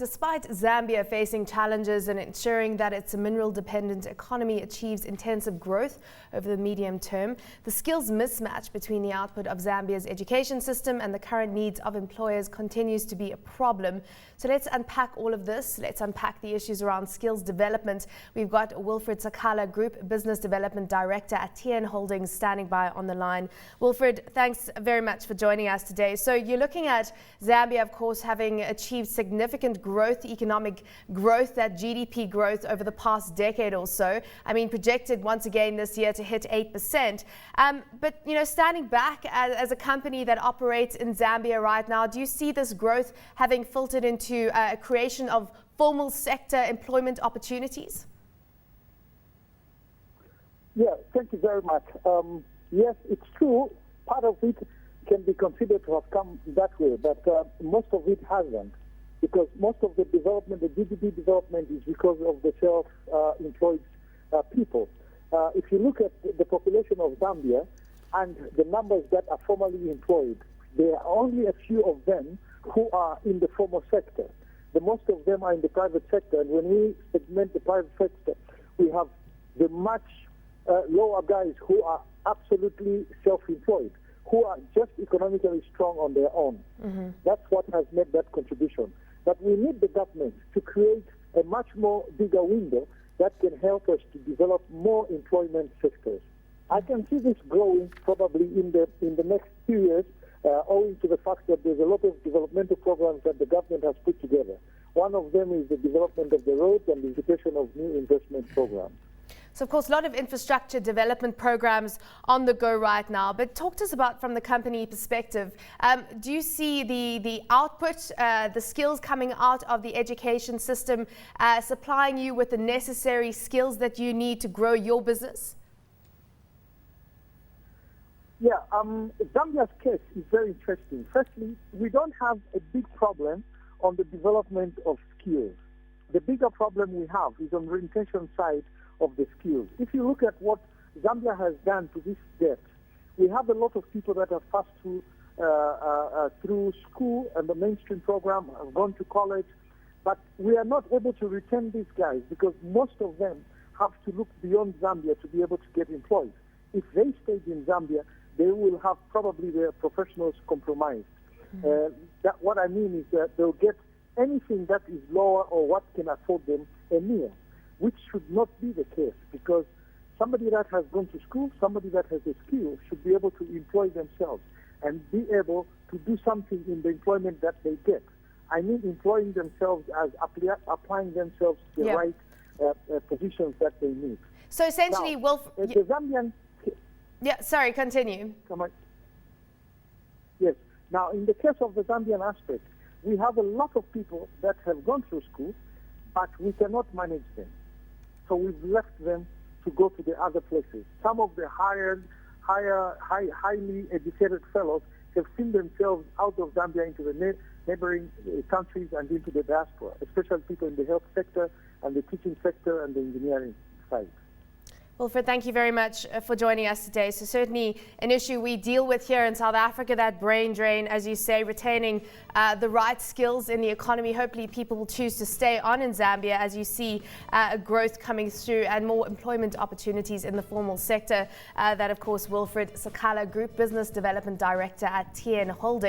despite Zambia facing challenges in ensuring that its mineral-dependent economy achieves intensive growth over the medium term, the skills mismatch between the output of Zambia's education system and the current needs of employers continues to be a problem. So let's unpack all of this. Let's unpack the issues around skills development. We've got Wilfred Sakala, Group Business Development Director at TN Holdings, standing by on the line. Wilfred, thanks very much for joining us today. So you're looking at Zambia, of course, having achieved significant growth, economic growth, that GDP growth over the past decade or so. I mean, projected once again this year to hit 8%. But, you know, standing back as a company that operates in Zambia right now, do you see this growth having filtered into a creation of formal sector employment opportunities? Yeah, thank you very much. Yes, it's true. Part of it can be considered to have come that way, but most of it hasn't, because most of the development, the GDP development, is because of the self-employed people. If you look at the population of Zambia and the numbers that are formally employed, there are only a few of them who are in the formal sector. The most of them are in the private sector, and when we segment the private sector, we have the much lower guys who are absolutely self-employed, who are just economically strong on their own. That's what has made that contribution. But we need the government to create a much more bigger window that can help us to develop more employment sectors. I can see this growing probably in the next few years, owing to the fact that there's a lot of developmental programs that the government has put together. One of them is the development of the roads and the invitation of new investment programs. So, of course, a lot of infrastructure development programs on the go right now. But talk to us about, from the company perspective, do you see the output, the skills coming out of the education system supplying you with the necessary skills that you need to grow your business? Yeah, Zambia's case is very interesting. Firstly, we don't have a big problem on the development of skills. The bigger problem we have is on the retention side of the skills. If you look at what Zambia has done to this date, we have a lot of people that have passed through school and the mainstream program, have gone to college, but we are not able to retain these guys because most of them have to look beyond Zambia to be able to get employed. If they stayed in Zambia, they will have probably their professionals compromised. What I mean is that they'll get anything that is lower or what can afford them a meal, which should not be the case, because somebody that has gone to school, somebody that has a skill, should be able to employ themselves and be able to do something in the employment that they get. I mean employing themselves as applying themselves to the right positions that they need. So essentially, now, the Zambian... Yeah, sorry, continue. Come on. Yes. Now, in the case of the Zambian aspect, we have a lot of people that have gone through school, but we cannot manage them. So we've left them to go to the other places. Some of the highly educated fellows have seen themselves out of Zambia into the neighboring countries and into the diaspora, especially people in the health sector and the teaching sector and the engineering side. Wilfred, thank you very much for joining us today. So certainly an issue we deal with here in South Africa, that brain drain, as you say, retaining the right skills in the economy. Hopefully people will choose to stay on in Zambia as you see growth coming through and more employment opportunities in the formal sector. That, of course, Wilfred Sakala, Group Business Development Director at TN Holdings.